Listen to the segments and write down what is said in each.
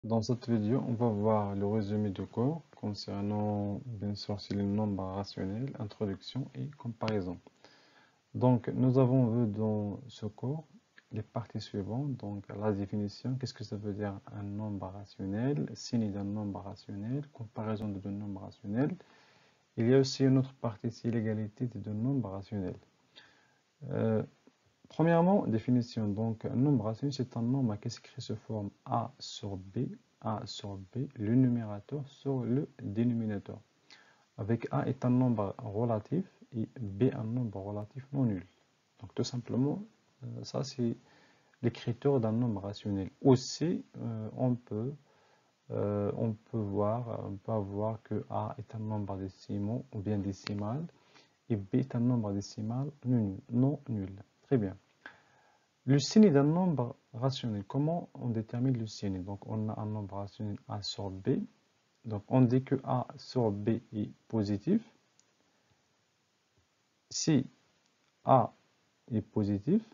Dans cette vidéo, on va voir le résumé de cours concernant, bien sûr, c'est les nombres rationnels, introduction et comparaison. Donc, nous avons vu dans ce cours les parties suivantes. Donc, la définition, qu'est-ce que ça veut dire un nombre rationnel, signe d'un nombre rationnel, comparaison de deux nombres rationnels. Il y a aussi une autre partie, c'est l'égalité des deux nombres rationnels. Euh, Premièrement, définition. Donc, un nombre rationnel, c'est un nombre qui s'écrit sous forme A sur B, le numérateur sur le dénominateur. Avec A est un nombre relatif et B un nombre relatif non nul. Donc, tout simplement, ça c'est l'écriture d'un nombre rationnel. Aussi, on peut avoir que A est un nombre décimal ou bien décimal et B est un nombre décimal non nul. Très bien. Le signe d'un nombre rationnel, comment on détermine le signe? Donc, on a un nombre rationnel A sur B. Donc, on dit que A sur B est positif. Si A est positif,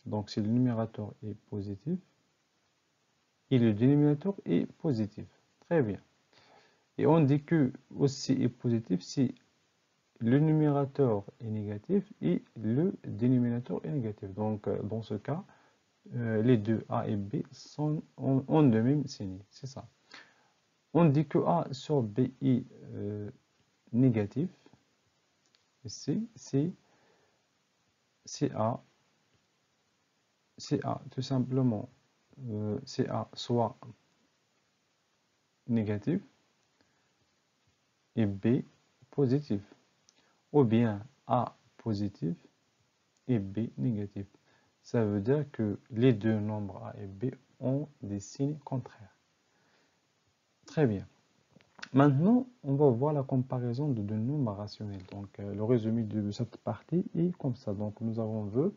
donc si le numérateur est positif, et le dénominateur est positif. Très bien. Et on dit que aussi est positif si le numérateur est négatif et le dénominateur est négatif. Donc, dans ce cas, les deux A et B ont le même signe. C'est ça. On dit que A sur B est négatif. Ici, c'est A, tout simplement, c'est A soit négatif et B positif. Ou bien A positif et B négatif. Ça veut dire que les deux nombres A et B ont des signes contraires. Très bien. Maintenant, on va voir la comparaison de deux nombres rationnels. Donc, le résumé de cette partie est comme ça. Donc, nous avons vu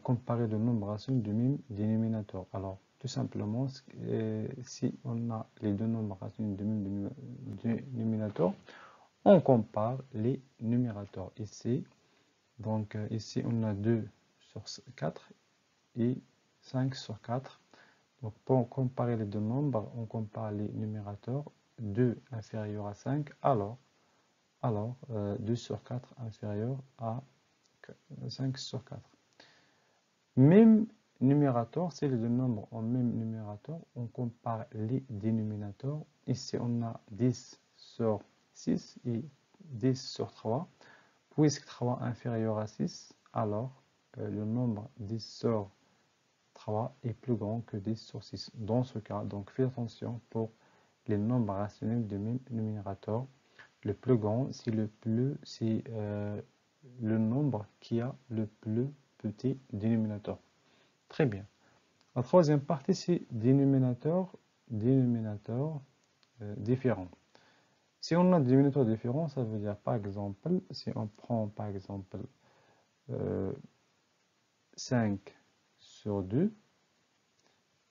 comparer deux nombres rationnels du même dénominateur. Alors, tout simplement, si on a les deux nombres rationnels du même dénominateur, on compare les numérateurs. Ici, donc, ici, on a 2 sur 4 et 5 sur 4. Donc, pour comparer les deux nombres, on compare les numérateurs. 2 inférieur à 5, alors 2 sur 4 inférieur à 5 sur 4. Même numérateur, si les deux nombres ont même numérateur, on compare les dénominateurs. Ici, on a 10 sur 6 et 10 sur 3. Puisque 3 inférieur à 6, alors le nombre 10 sur 3 est plus grand que 10 sur 6. Dans ce cas, donc faites attention pour les nombres rationnels de même numérateur. Le plus grand, c'est le nombre qui a le plus petit dénominateur. Très bien. La troisième partie, c'est dénominateur différent. Si on a des dénominateurs différents, ça veut dire par exemple, si on prend par exemple 5 sur 2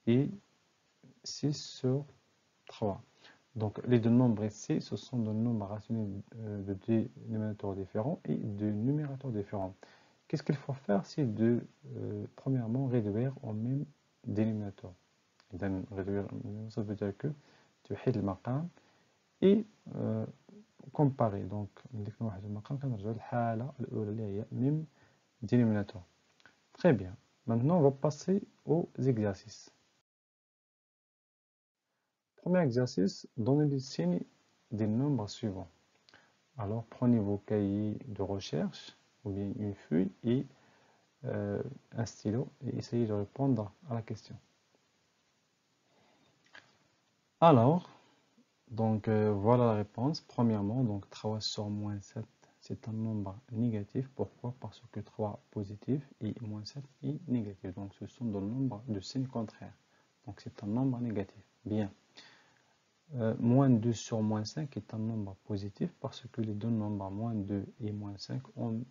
et 6 sur 3. Donc, les deux nombres ici, ce sont des nombres rationnels de dénominateurs différents et de numérateurs différents. Qu'est-ce qu'il faut faire? C'est de, premièrement, réduire au même dénominateur. Réduire, ça veut dire que tu fais le maqam et comparer. Donc, même dénominateur. Très bien. Maintenant, on va passer aux exercices. Premier exercice, donnez les signes des nombres suivants. Alors, prenez vos cahiers de recherche ou bien une feuille et un stylo et essayez de répondre à la question. Alors, donc voilà la réponse. Premièrement, donc 3 sur moins 7, c'est un nombre négatif. Pourquoi? Parce que 3 positif et moins 7 est négatif. Donc, ce sont des nombres de signe contraire. Donc, c'est un nombre négatif. Bien. Moins 2 sur moins 5 est un nombre positif parce que les deux nombres moins 2 et moins 5 ont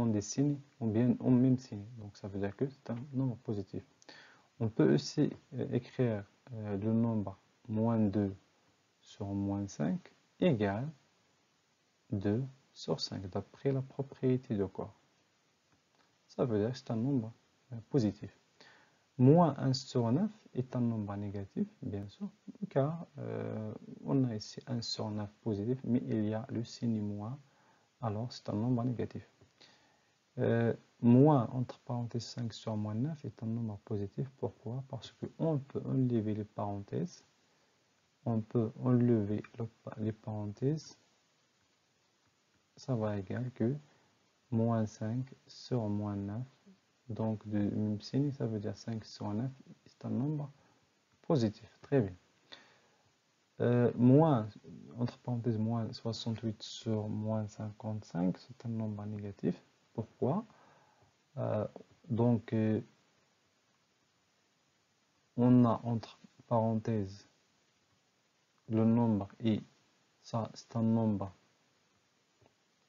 des signes, ou bien ont même signe. Donc ça veut dire que c'est un nombre positif. On peut aussi écrire le nombre moins 2 sur moins 5 égale 2 sur 5 d'après la propriété de quoi? Ça veut dire que c'est un nombre positif. Moins 1 sur 9 est un nombre négatif, bien sûr, car on a ici 1 sur 9 positif, mais il y a le signe moins, alors c'est un nombre négatif. Moins, entre parenthèses, 5 sur moins 9 est un nombre positif. Pourquoi? Parce qu'on peut enlever les parenthèses. On peut enlever les parenthèses. Ça va égal que moins 5 sur moins 9. Donc, du même signe, ça veut dire 5 sur 9. C'est un nombre positif. Très bien. Moins, entre parenthèses, moins 68 sur moins 55, c'est un nombre négatif. Pourquoi? Donc, on a entre parenthèses le nombre et ça, c'est un nombre.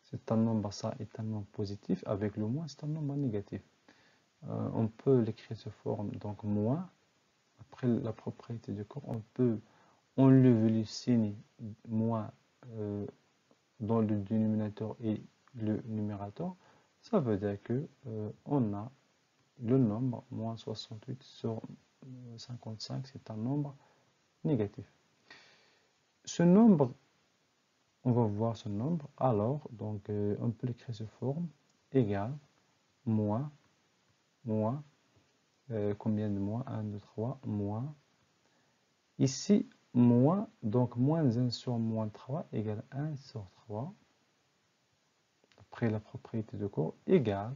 Ça est un nombre positif. Avec le moins, c'est un nombre négatif. On peut l'écrire sous forme, donc moins. Après la propriété du cours, on peut enlever le signe moins dans le dénominateur et le numérateur. Ça veut dire que on a le nombre moins 68 sur 55, c'est un nombre négatif. Ce nombre, on va voir ce nombre, alors, donc on peut l'écrire sous forme égale moins, combien de moins? 1, 2, 3, moins. Ici, moins, donc moins 1 sur moins 3 égale 1 sur 3. Après la propriété de cours, égale.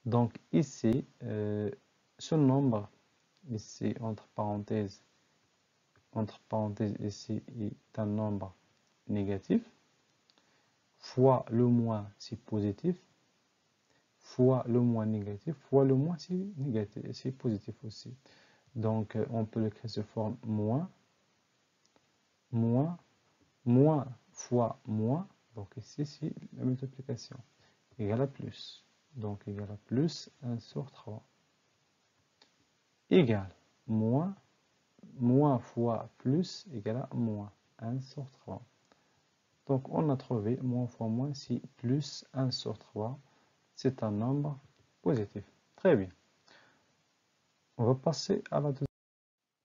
Donc ici, ce nombre, ici, entre parenthèses, ici, est un nombre négatif, fois le moins, c'est positif, fois le moins négatif, fois le moins, c'est négatif, c'est positif aussi. Donc, on peut l'écrire sous forme moins fois moins, donc ici, c'est la multiplication, égale à plus. Donc, égale à plus 1 sur 3. Égale moins fois plus égale à moins 1 sur 3. Donc, on a trouvé moins fois moins, c'est plus 1 sur 3. C'est un nombre positif. Très bien. On va passer à la deuxième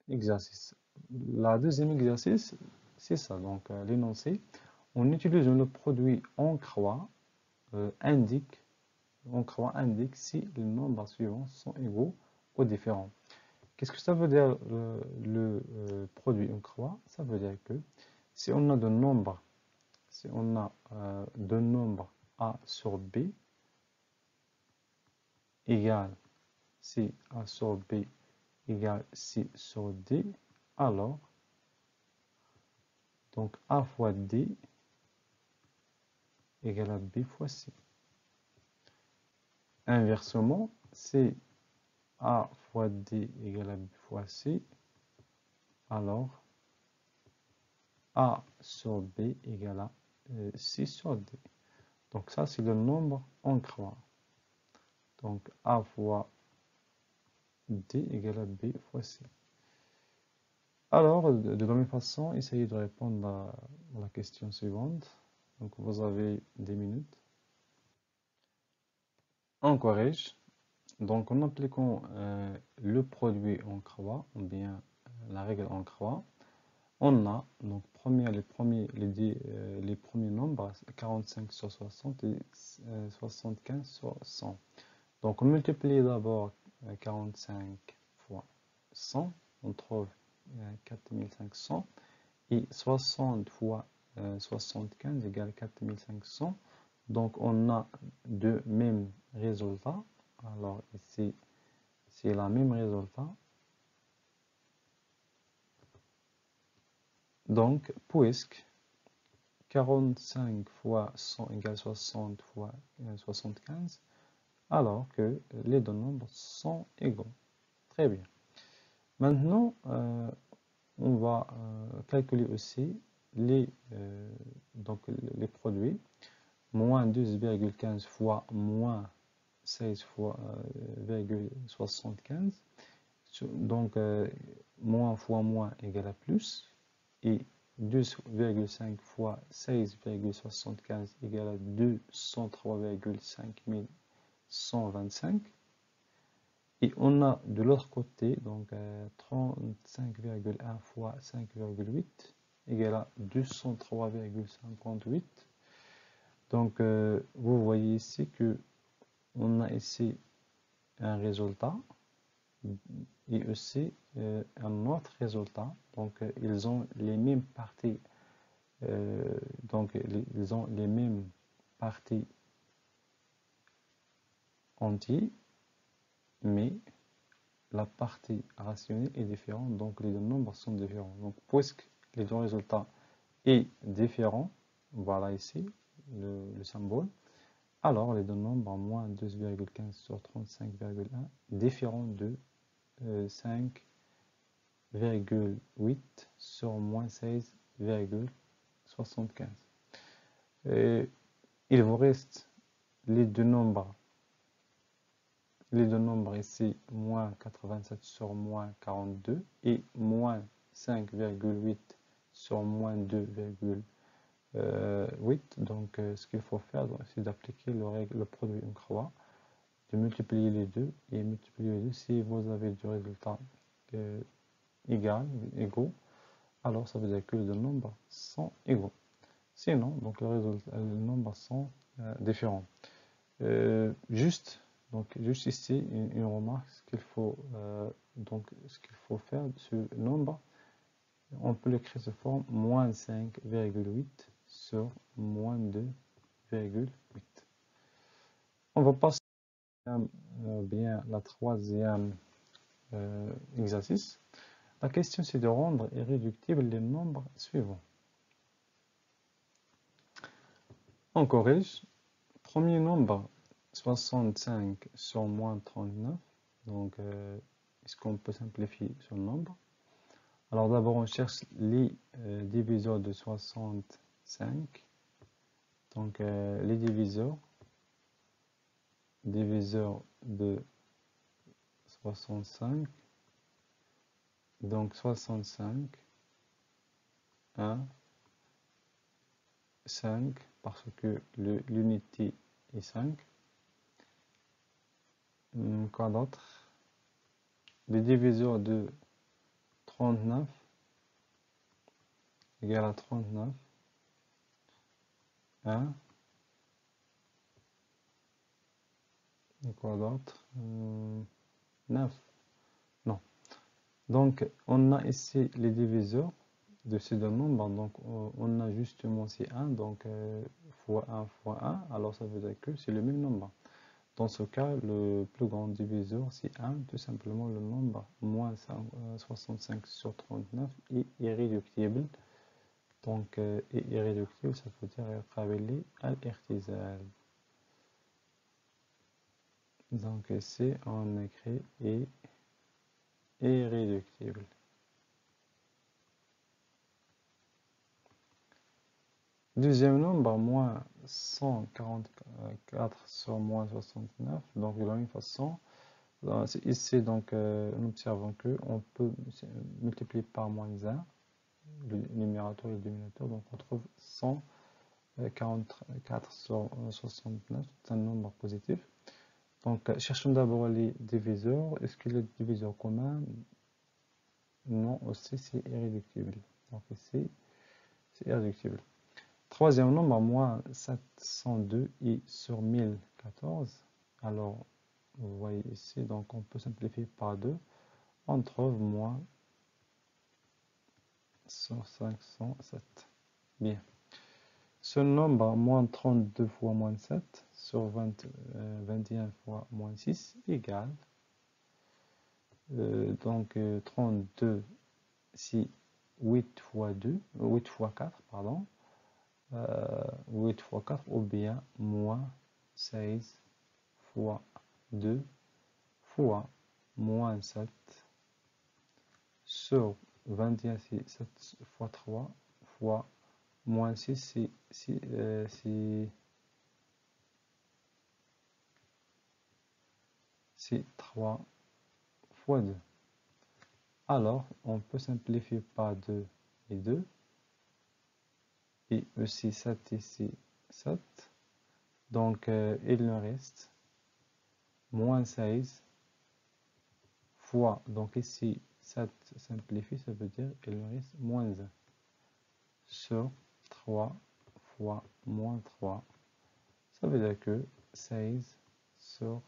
exercice. La deuxième exercice, c'est ça. Donc, l'énoncé. On utilise le produit en croix indique si les nombres suivants sont égaux ou différents. Qu'est-ce que ça veut dire le produit en croix? Ça veut dire que si on a de nombres, A sur B égale si A sur B égale C sur D, alors donc A fois D égale à B fois C. Inversement, si A fois D égale à B fois C, alors A sur B égale à C sur D. Donc ça, c'est le nombre en croix. Donc A fois D égale à B fois C. Alors, de la même façon, essayez de répondre à la question suivante. Donc vous avez 10 minutes. On corrige. Donc en appliquant le produit en croix, ou bien la règle en croix, on a donc les premiers nombres, 45 sur 60 et 75 sur 100. Donc on multiplie d'abord 45 fois 100, on trouve 4500, et 60 fois 75 égale 4500. Donc on a deux mêmes résultats. Alors ici, c'est le même résultat. Donc, puisque 45 fois 100 égale 60 fois 75, alors que les deux nombres sont égaux. Très bien. Maintenant, on va calculer aussi les produits. Moins 12,15 fois moins 16 fois 75. Donc, moins fois moins égale à plus. Et 2,5 fois 16,75 égale à 203,5125. Et on a de l'autre côté, donc 35,1 fois 5,8 égale à 203,58. Donc, vous voyez ici que on a ici un résultat et aussi un autre résultat. Donc, ils ont les mêmes parties. Ils ont les mêmes parties entières, mais la partie rationnelle est différente, donc les deux nombres sont différents. Donc, puisque les deux résultats sont différents, voilà ici le symbole, alors les deux nombres moins 12,15 sur 35,1 différents de 5,8 sur moins 16,75. Il vous reste les deux nombres ici, moins 87 sur moins 42 et moins 5,8 sur moins 2,8. Donc, ce qu'il faut faire, c'est d'appliquer le produit une croix, de multiplier les deux et multiplier les deux. Si vous avez du résultat égaux, alors ça veut dire que les deux nombres sont égaux. Sinon, donc les nombres sont différents. Juste ici, une remarque, ce qu'il faut faire, ce nombre, on peut l'écrire sous forme moins 5,8 sur moins 2,8. On va passer bien la troisième exercice. La question, c'est de rendre irréductibles les nombres suivants. On corrige. Premier nombre, 65 sur moins 39. Donc, est-ce qu'on peut simplifier ce nombre? Alors d'abord, on cherche les diviseurs de 65. Donc, les diviseurs de 65. Donc, 65, 1, 5, parce que l'unité est 5. Quoi d'autre? Les diviseurs de 39 égale à 39. 1. Et quoi d'autre? 9. Non. Donc, on a ici les diviseurs de ces deux nombres. Donc, on a justement ces 1. Donc, fois 1 fois 1. Alors, ça veut dire que c'est le même nombre. Dans ce cas, le plus grand diviseur, c'est 1. Tout simplement, le nombre moins 65 sur 39 est irréductible. Donc, irréductible, ça veut dire être appelé à l'artisanal. Donc, ici, on écrit irréductible. Deuxième nombre, moins 144 sur moins 69. Donc, de la même façon, ici, donc, nous observons qu'on peut multiplier par moins 1, le numérateur et le dénominateur. Donc, on trouve 144 sur 69, c'est un nombre positif. Donc, cherchons d'abord les diviseurs. Est-ce qu'il y a des diviseurs communs? Non, aussi c'est irréductible. Donc ici, c'est irréductible. Troisième nombre, moins 702 et sur 1014. Alors, vous voyez ici, donc on peut simplifier par 2. On trouve moins sur 507. Bien. Ce nombre, moins 32 fois moins 7 sur 21 fois moins 6 égale. Donc 32, c'est 8 fois 2, 8 fois 4, pardon. 8 fois 4 ou bien moins 16 fois 2 fois moins 7 sur 21, c'est 7 fois 3 fois moins 6, c'est 3 fois 2. Alors, on peut simplifier par 2 et 2. Et aussi 7 ici, 7. Donc, il nous reste moins 16 fois, donc ici, ça simplifie, ça veut dire qu'il nous reste moins 1 sur 3 fois moins 3. Ça veut dire que 16 sur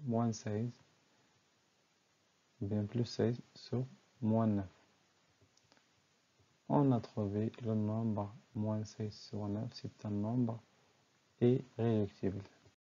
moins 16, bien plus 16 sur moins 9. On a trouvé le nombre moins 16 sur 9, c'est un nombre irréductible.